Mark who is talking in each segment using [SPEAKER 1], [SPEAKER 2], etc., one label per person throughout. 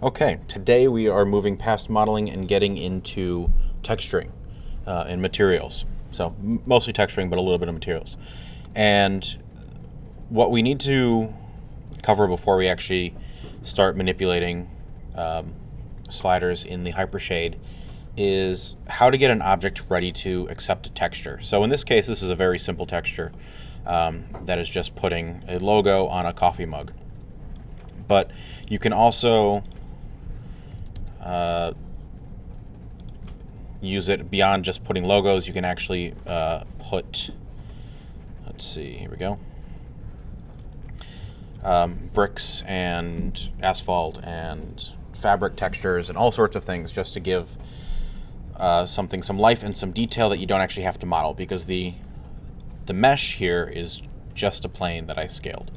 [SPEAKER 1] Okay, today we are moving past modeling and getting into texturing and materials. So mostly texturing, but a little bit of materials. And what we need to cover before we actually start manipulating sliders in the Hypershade is how to get an object ready to accept a texture. So in this case, this is a very simple texture that is just putting a logo on a coffee mug. But you can also use it beyond just putting logos. You can actually put, let's see, here we go, bricks and asphalt and fabric textures and all sorts of things just to give something some life and some detail that you don't actually have to model, because the mesh here is just a plane that I scaled.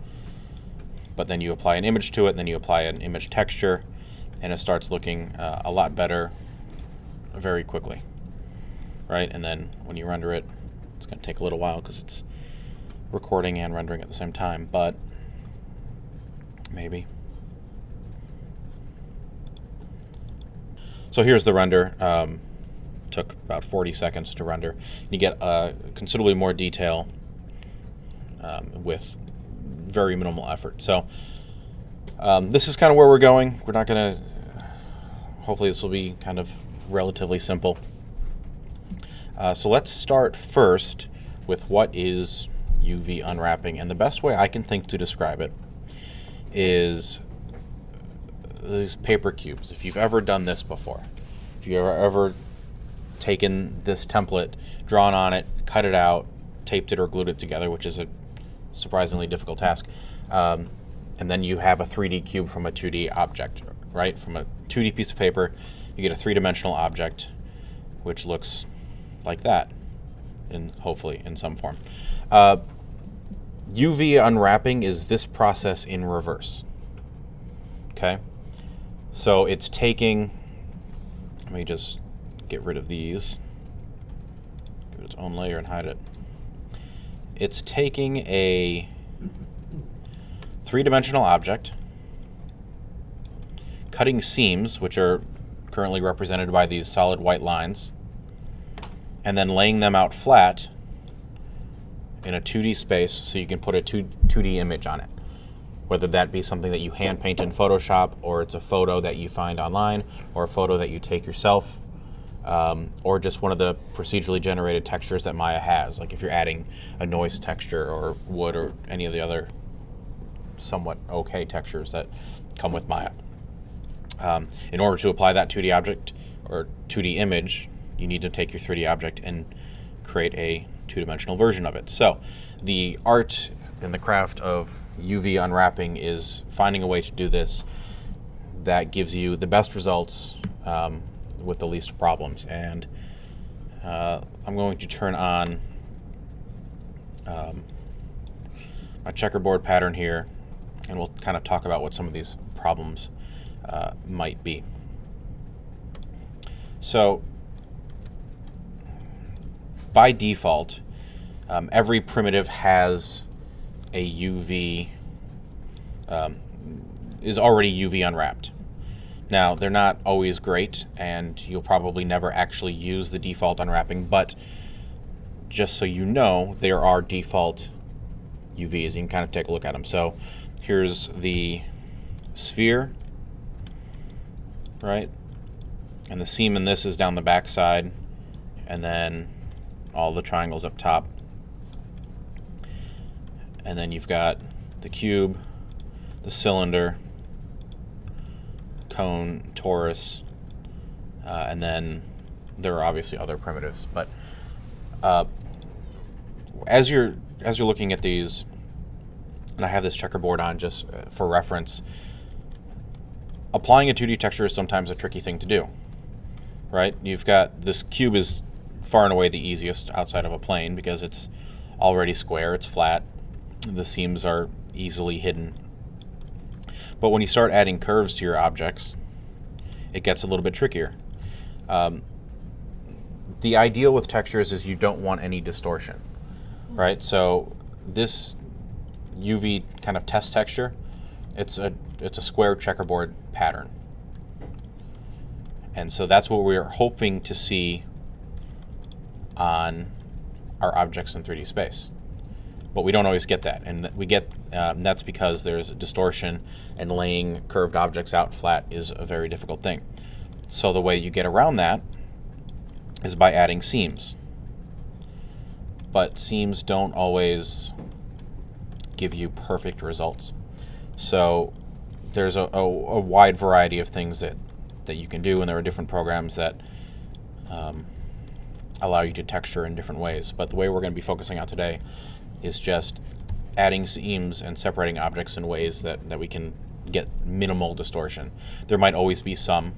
[SPEAKER 1] But then you apply an image to it, and then you apply an image texture, and it starts looking a lot better very quickly, right? And then when you render it, it's going to take a little while because it's recording and rendering at the same time, but maybe. So here's the render. Took about 40 seconds to render. You get considerably more detail with very minimal effort. So this is kind of where we're going. We're not going to, hopefully this will be kind of relatively simple. So let's start first with what is UV unwrapping. And the best way I can think to describe it is these paper cubes. If you've ever done this before, if you've ever taken this template, drawn on it, cut it out, taped it or glued it together, which is a surprisingly difficult task, and then you have a 3D cube from a 2D object, right? From a 2D piece of paper, you get a three-dimensional object, which looks like that, hopefully in some form. UV unwrapping is this process in reverse. Okay, so it's taking, let me just get rid of these, give it its own layer and hide it. It's taking a three-dimensional object, cutting seams, which are currently represented by these solid white lines, and then laying them out flat in a 2D space so you can put a 2D image on it. Whether that be something that you hand paint in Photoshop, or it's a photo that you find online, or a photo that you take yourself, or just one of the procedurally generated textures that Maya has, like if you're adding a noise texture or wood or any of the other somewhat okay textures that come with Maya. In order to apply that 2D object or 2D image, you need to take your 3D object and create a two-dimensional version of it. So the art and the craft of UV unwrapping is finding a way to do this that gives you the best results with the least problems. And I'm going to turn on my checkerboard pattern here, and we'll kind of talk about what some of these problems might be. So by default, every primitive has a UV, is already UV unwrapped. Now, they're not always great, and you'll probably never actually use the default unwrapping, but just so you know, there are default UVs. You can kind of take a look at them. So here's the sphere, right? And the seam in this is down the back side, and then all the triangles up top. And then you've got the cube, the cylinder, cone, torus, and then there are obviously other primitives. But as you're looking at these, and I have this checkerboard on just for reference, applying a 2D texture is sometimes a tricky thing to do, right? You've got this cube is far and away the easiest outside of a plane because it's already square, it's flat, the seams are easily hidden. But when you start adding curves to your objects, it gets a little bit trickier. The ideal with textures is you don't want any distortion, right? So this UV kind of test texture, it's a square checkerboard pattern, And so that's what we're hoping to see on our objects in 3D space. But we don't always get that, and that's because there's distortion, and laying curved objects out flat is a very difficult thing. So the way you get around that is by adding seams. But seams don't always give you perfect results. So there's a wide variety of things that you can do, and there are different programs that allow you to texture in different ways. But the way we're going to be focusing on today is just adding seams and separating objects in ways that we can get minimal distortion. There might always be some,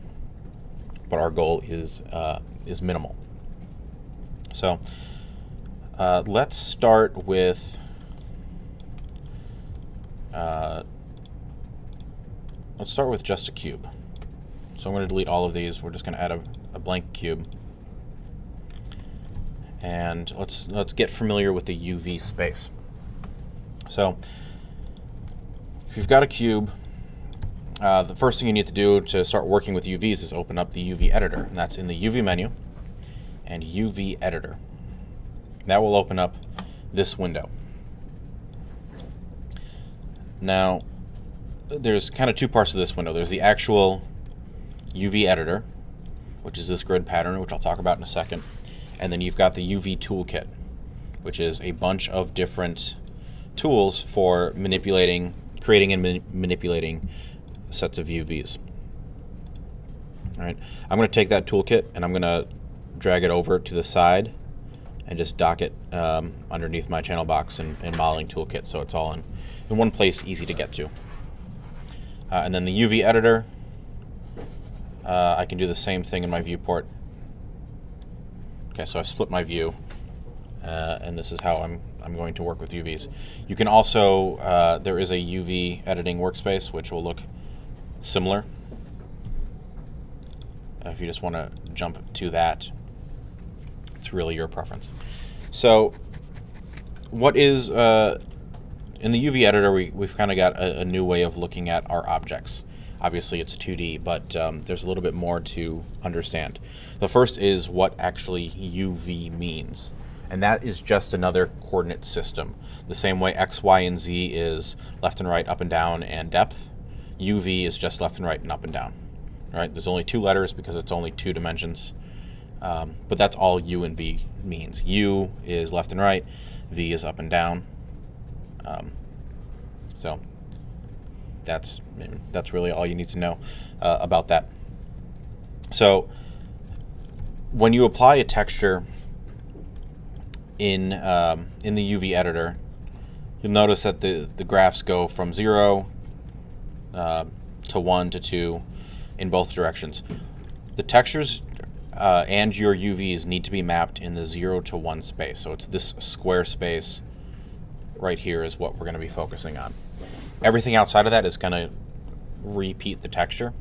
[SPEAKER 1] but our goal is minimal. So let's start with just a cube. So I'm going to delete all of these. We're just going to add a blank cube. And let's get familiar with the UV space. So if you've got a cube, the first thing you need to do to start working with UVs is open up the UV editor, and that's in the UV menu and UV editor. That will open up this window. Now, there's kind of two parts to this window. There's the actual UV editor, which is this grid pattern, which I'll talk about in a second. And then you've got the UV toolkit, which is a bunch of different tools for creating and manipulating sets of UVs. All right, I'm going to take that toolkit and I'm going to drag it over to the side and just dock it underneath my channel box and modeling toolkit, so it's all in one place, easy to get to. And then the UV editor, I can do the same thing in my viewport. Okay, so I've split my view, and this is how I'm going to work with UVs. You can also, there is a UV editing workspace, which will look similar. If you just want to jump to that, it's really your preference. So what is, in the UV editor, we've kind of got a new way of looking at our objects. Obviously it's 2D, but there's a little bit more to understand. The first is what actually UV means, and that is just another coordinate system. The same way X, Y, and Z is left and right, up and down, and depth, UV is just left and right and up and down. All right, there's only two letters because it's only 2 dimensions, but that's all U and V means. U is left and right, V is up and down. So that's really all you need to know about that. So when you apply a texture in the UV editor, you'll notice that the graphs go from 0 to 1 to 2 in both directions. The textures and your UVs need to be mapped in the 0 to 1 space. So it's this square space right here is what we're going to be focusing on. Everything outside of that is going to repeat the texture,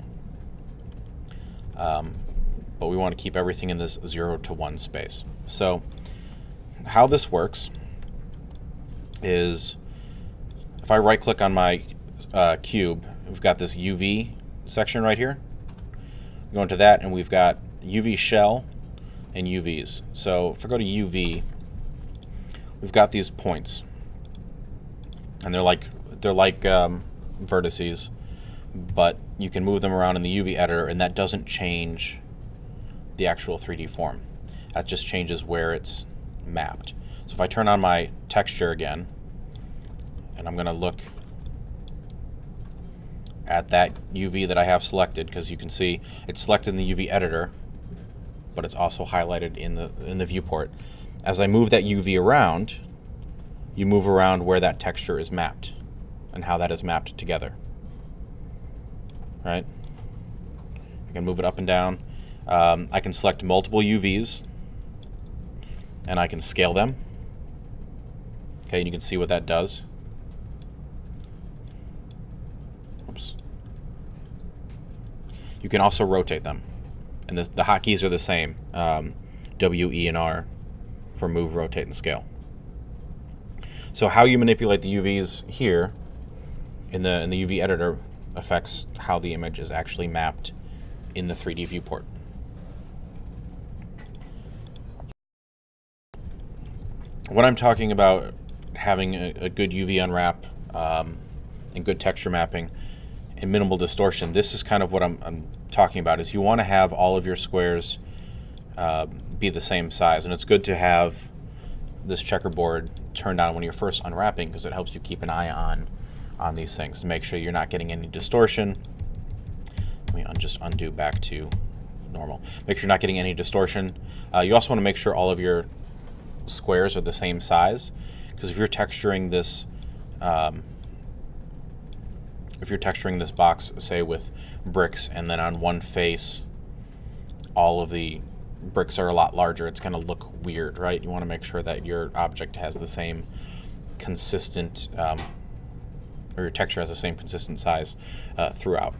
[SPEAKER 1] but we want to keep everything in this 0 to 1 space. So how this works is if I right click on my cube, we've got this UV section right here. We go into that and we've got UV shell and UVs. So if I go to UV, we've got these points, and they're like vertices, but you can move them around in the UV editor, and that doesn't change the actual 3D form. That just changes where it's mapped. So if I turn on my texture again, and I'm going to look at that UV that I have selected, because you can see it's selected in the UV editor, but it's also highlighted in the viewport. As I move that UV around, you move around where that texture is mapped and how that is mapped together. Right? I can move it up and down. I can select multiple UVs and I can scale them. Okay, and you can see what that does. Oops. You can also rotate them, and the hotkeys are the same. W, E, and R for move, rotate, and scale. So how you manipulate the UVs here in the UV editor affects how the image is actually mapped in the 3D viewport. when I'm talking about having a good UV unwrap and good texture mapping and minimal distortion, this is kind of what I'm talking about. Is you want to have all of your squares be the same size, and it's good to have this checkerboard turned on when you're first unwrapping, because it helps you keep an eye on these things to make sure you're not getting any distortion. Let me just undo back to normal. Make sure you're not getting any distortion. You also want to make sure all of your squares are the same size, because if you're texturing this box, say with bricks, and then on one face all of the bricks are a lot larger, it's going to look weird, right? You want to make sure that your object has the same consistent, or your texture has the same consistent size throughout.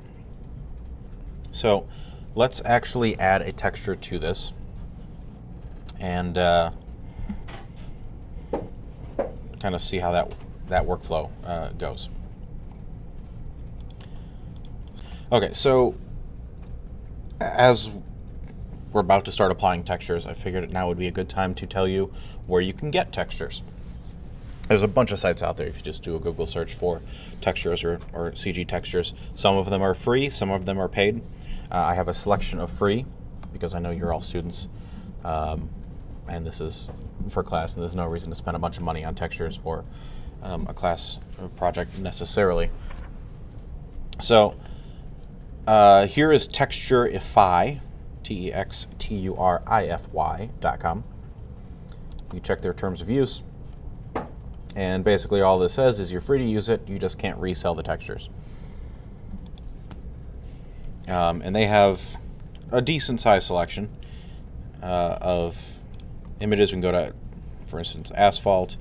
[SPEAKER 1] So let's actually add a texture to this, and kind of see how that workflow goes. Okay, so as we're about to start applying textures, I figured now would be a good time to tell you where you can get textures. There's a bunch of sites out there if you just do a Google search for textures or CG textures. Some of them are free, some of them are paid. I have a selection of free because I know you're all students, and this is for class, and there's no reason to spend a bunch of money on textures for a class project necessarily. So here is Texturify, texturify.com. You check their terms of use, and basically all this says is you're free to use it, you just can't resell the textures. And they have a decent size selection of images. We can go to, for instance, asphalt,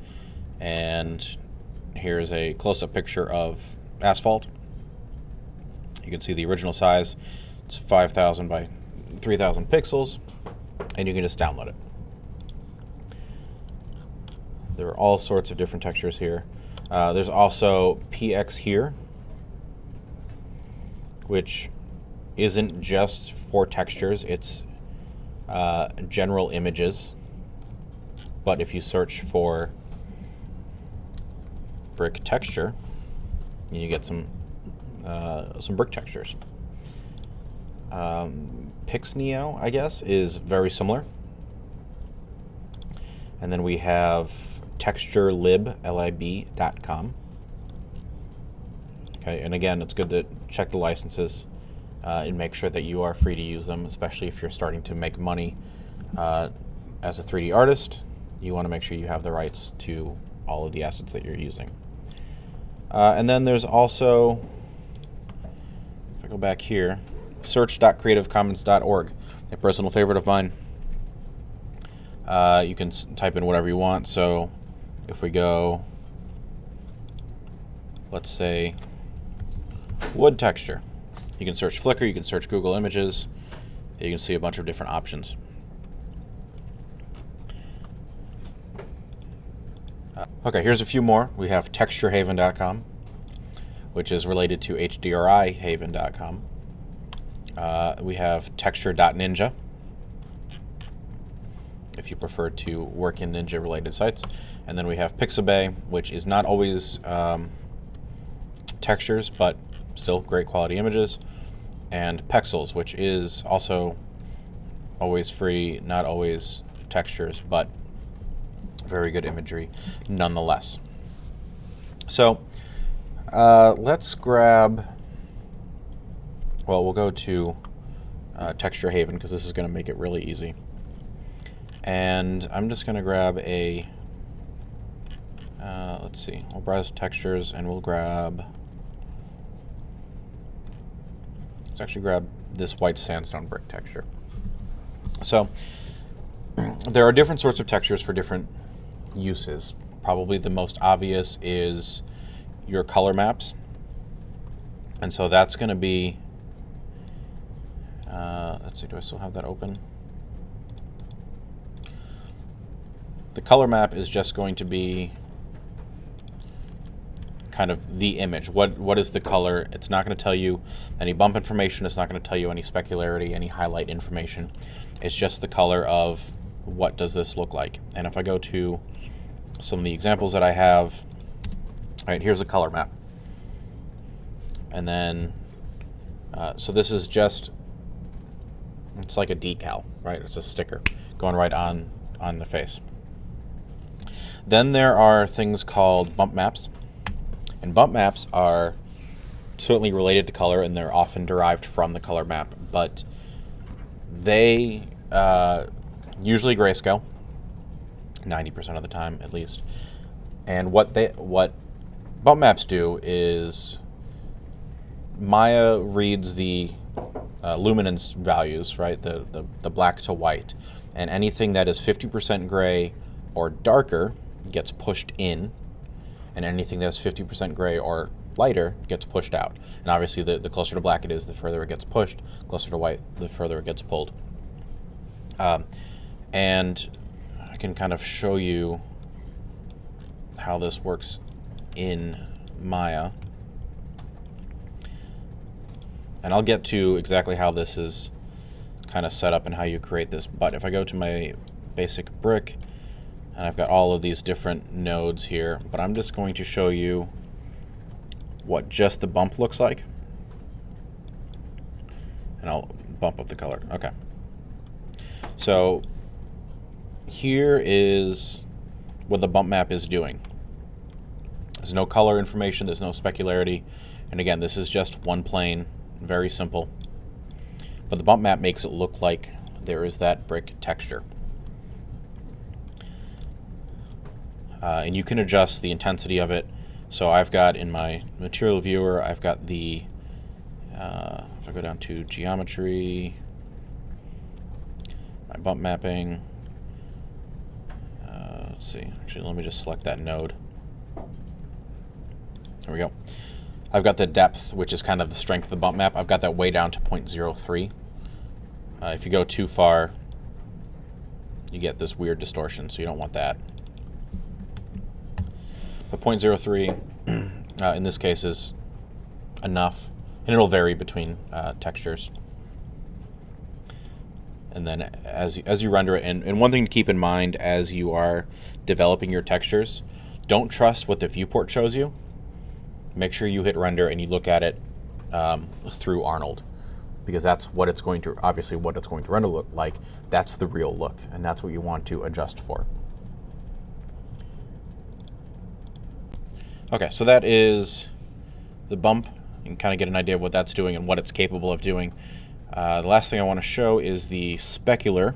[SPEAKER 1] and here's a close-up picture of asphalt. You can see the original size. It's 5,000 by 3,000 pixels, and you can just download it. There are all sorts of different textures here. There's also PX here, which isn't just for textures, it's general images. But if you search for brick texture, you get some brick textures. Pixneo, I guess, is very similar. And then we have texturelib.com. Okay, and again, it's good to check the licenses and make sure that you are free to use them, especially if you're starting to make money as a 3D artist. You want to make sure you have the rights to all of the assets that you're using. And then there's also, if I go back here, search.creativecommons.org, a personal favorite of mine. You can type in whatever you want. So if we go, let's say, wood texture, you can search Flickr, you can search Google Images, you can see a bunch of different options. Okay, here's a few more. We have texturehaven.com, which is related to hdrihaven.com. We have texture.ninja, if you prefer to work in Ninja-related sites. And then we have Pixabay, which is not always textures, but still great quality images. And Pexels, which is also always free, not always textures, but very good imagery nonetheless. So let's grab, well, we'll go to Texture Haven because this is going to make it really easy. And I'm just going to grab a, let's see, we'll browse textures and we'll grab, let's actually grab this white sandstone brick texture. So there are different sorts of textures for different uses. Probably the most obvious is your color maps. And so that's going to be, let's see, do I still have that open? The color map is just going to be kind of the image. What is the color? It's not going to tell you any bump information. It's not going to tell you any specularity, any highlight information. It's just the color of what does this look like. And if I go to some of the examples that I have. All right, here's a color map. And then, so this is just, it's like a decal, right? It's a sticker going right on the face. Then there are things called bump maps. And bump maps are certainly related to color, and they're often derived from the color map, but they usually grayscale, 90% of the time at least. And what bump maps do is Maya reads the luminance values, right, the black to white, and anything that is 50% gray or darker gets pushed in, and anything that's 50% gray or lighter gets pushed out. And obviously the closer to black it is, the further it gets pushed. Closer to white, the further it gets pulled. And I can kind of show you how this works in Maya. And I'll get to exactly how this is kind of set up and how you create this. But if I go to my basic brick, and I've got all of these different nodes here, but I'm just going to show you what just the bump looks like. And I'll bump up the color. Okay. So here is what the bump map is doing. There's no color information, there's no specularity. And again, this is just one plane, very simple. But the bump map makes it look like there is that brick texture. And you can adjust the intensity of it. So I've got in my material viewer, I've got the, if I go down to geometry, my bump mapping, let's see, actually let me just select that node. There we go. I've got the depth, which is kind of the strength of the bump map. I've got that way down to 0.03. If you go too far, you get this weird distortion, so you don't want that. But 0.03 in this case is enough, and it'll vary between textures. And then as you render it, and one thing to keep in mind as you are developing your textures, don't trust what the viewport shows you. Make sure you hit render and you look at it through Arnold, because that's what it's going to, obviously what it's going to render look like. That's the real look, and that's what you want to adjust for. Okay, so that is the bump. You can kind of get an idea of what that's doing and what it's capable of doing. The last thing I want to show is the specular.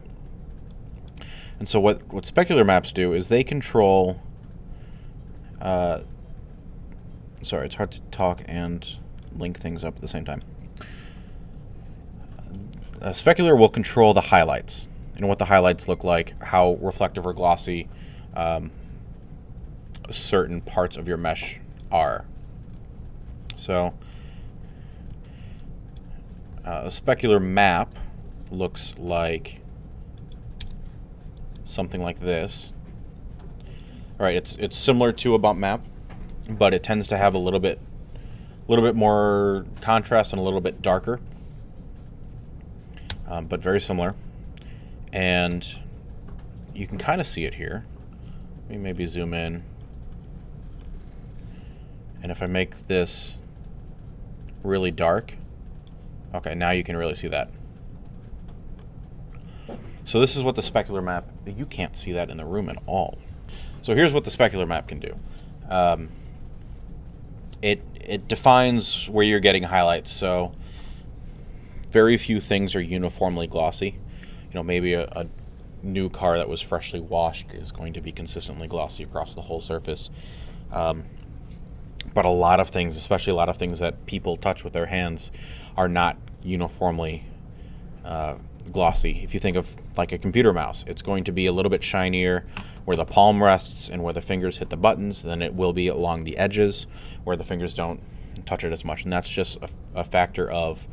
[SPEAKER 1] And so what specular maps do is they control, sorry, it's hard to talk and link things up at the same time. A specular will control the highlights, what the highlights look like, how reflective or glossy certain parts of your mesh are. So a specular map looks like something like this. All right, it's similar to a bump map, but it tends to have a little bit more contrast and a little bit darker, but very similar. And you can kind of see it here. Let me maybe zoom in. And if I make this really dark, okay, now you can really see that. So this is what the specular map, you can't see that in the room at all. So here's what the specular map can do. It defines where you're getting highlights. So very few things are uniformly glossy. Maybe a new car that was freshly washed is going to be consistently glossy across the whole surface. But a lot of things, especially a lot of things that people touch with their hands, are not uniformly glossy. If you think of like a computer mouse, it's going to be a little bit shinier where the palm rests and where the fingers hit the buttons than it will be along the edges where the fingers don't touch it as much. And that's just a factor of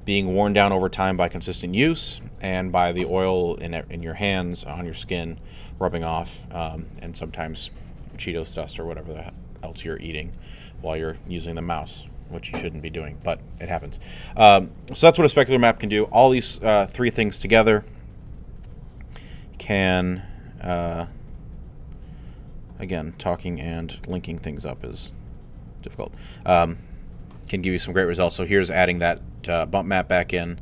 [SPEAKER 1] being worn down over time by consistent use and by the oil in your hands, on your skin, rubbing off, and sometimes Cheetos dust or whatever else you're eating while you're using the mouse, which you shouldn't be doing, but it happens. So that's what a specular map can do. All these three things together can again, talking and linking things up is difficult. Can give you some great results. So here's adding that bump map back in,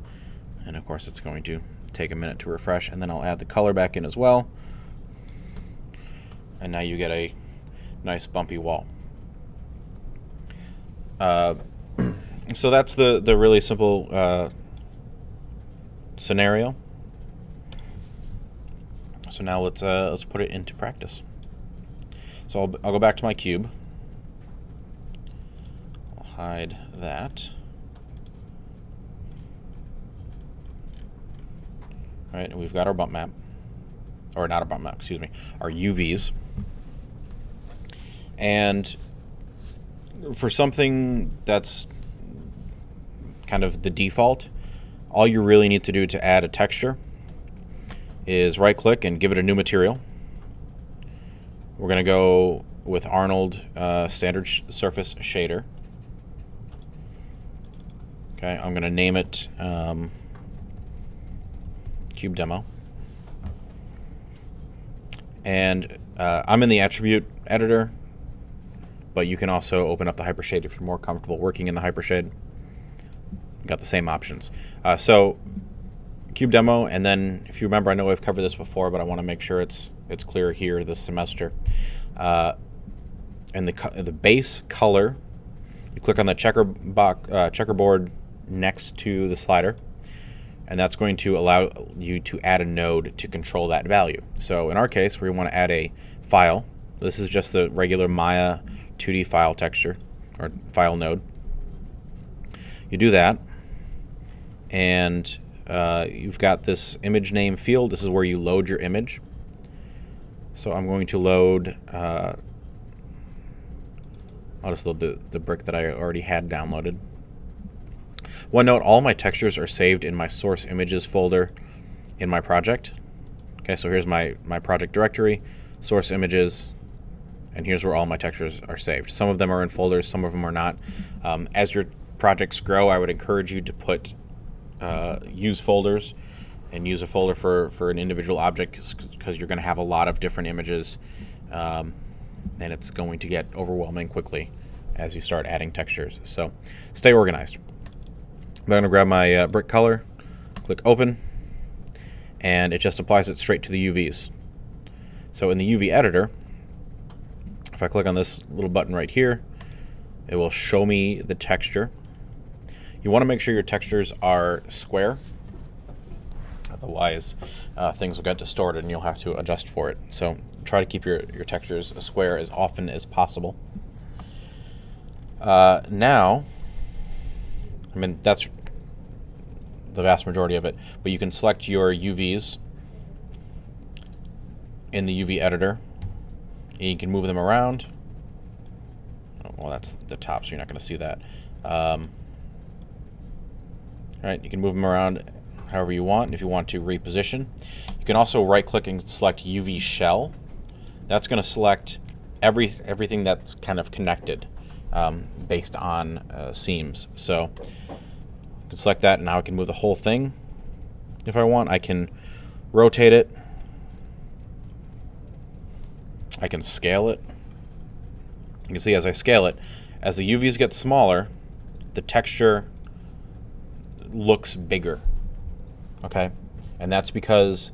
[SPEAKER 1] and of course it's going to take a minute to refresh, and then I'll add the color back in as well, and now you get a nice bumpy wall. So that's the really simple scenario. So now let's put it into practice. So I'll go back to my cube. I'll hide that. All right, and we've got our bump map, or not a bump map, excuse me, our UVs. And for something that's kind of the default, all you really need to do to add a texture is right-click and give it a new material. We're going to go with Arnold Standard Surface Shader. Okay, I'm going to name it Cube Demo. And I'm in the attribute editor, but you can also open up the Hypershade if you're more comfortable working in the Hypershade. Got the same options. So Cube Demo, and then if you remember, I know I've covered this before, but I want to make sure it's clear here this semester. And the base color, you click on the checkerboard next to the slider, and that's going to allow you to add a node to control that value. So in our case, we want to add a file. This is just the regular Maya 2D file texture or file node. You do that, and you've got this image name field. This is where you load your image. So I'm going to load, I'll just load the brick that I already had downloaded. One note, all my textures are saved in my source images folder in my project. Okay, so here's my project directory, source images, and here's where all my textures are saved. Some of them are in folders, some of them are not. As your projects grow, I would encourage you to put use folders and use a folder for an individual object, because you're going to have a lot of different images, and it's going to get overwhelming quickly as you start adding textures. So stay organized. I'm going to grab my brick color, click open, and it just applies it straight to the UVs. So in the UV editor, if I click on this little button right here, it will show me the texture. You want to make sure your textures are square, otherwise things will get distorted and you'll have to adjust for it. So try to keep your textures square as often as possible. Now, I mean, that's the vast majority of it, but you can select your UVs in the UV editor, and you can move them around. Oh, well, that's the top, so you're not going to see that. All right, you can move them around however you want. If you want to reposition, you can also right-click and select UV shell. That's going to select everything that's kind of connected based on seams. So I can select that, and now I can move the whole thing. If I want, I can rotate it. I can scale it. You can see as I scale it, as the UVs get smaller, the texture looks bigger. Okay? And that's because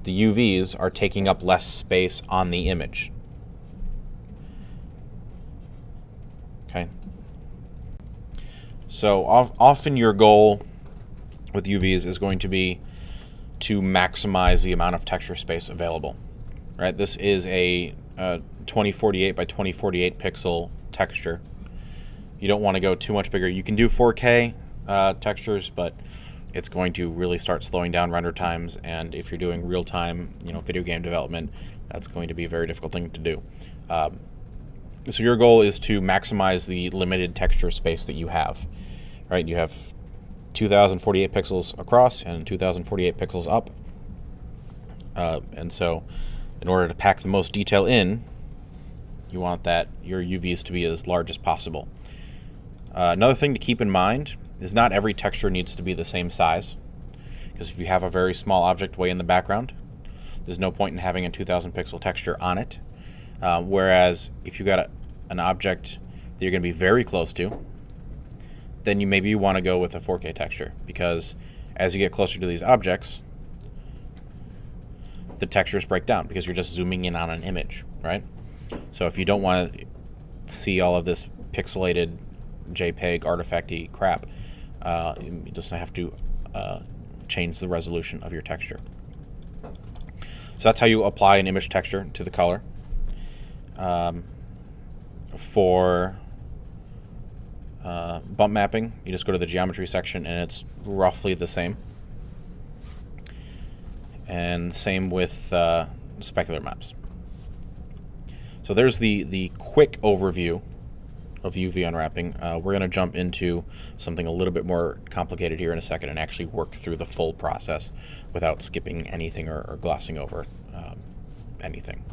[SPEAKER 1] the UVs are taking up less space on the image. Okay? So often your goal with UVs is going to be to maximize the amount of texture space available. Right? This is a 2048 by 2048 pixel texture. You don't want to go too much bigger. You can do 4K textures, but it's going to really start slowing down render times, and if you're doing real-time, video game development, that's going to be a very difficult thing to do. So your goal is to maximize the limited texture space that you have. Right? You have 2048 pixels across and 2048 pixels up, and so in order to pack the most detail in, you want your UVs to be as large as possible. Another thing to keep in mind is not every texture needs to be the same size, because if you have a very small object way in the background, there's no point in having a 2000 pixel texture on it. Whereas if you got an object that you're going to be very close to, then you maybe want to go with a 4K texture, because as you get closer to these objects, the textures break down because you're just zooming in on an image, right? So if you don't want to see all of this pixelated JPEG artifacty crap, you just have to change the resolution of your texture. So that's how you apply an image texture to the color. For bump mapping, you just go to the geometry section and it's roughly the same. And same with specular maps. So there's the quick overview of UV unwrapping. We're going to jump into something a little bit more complicated here in a second and actually work through the full process without skipping anything or glossing over anything.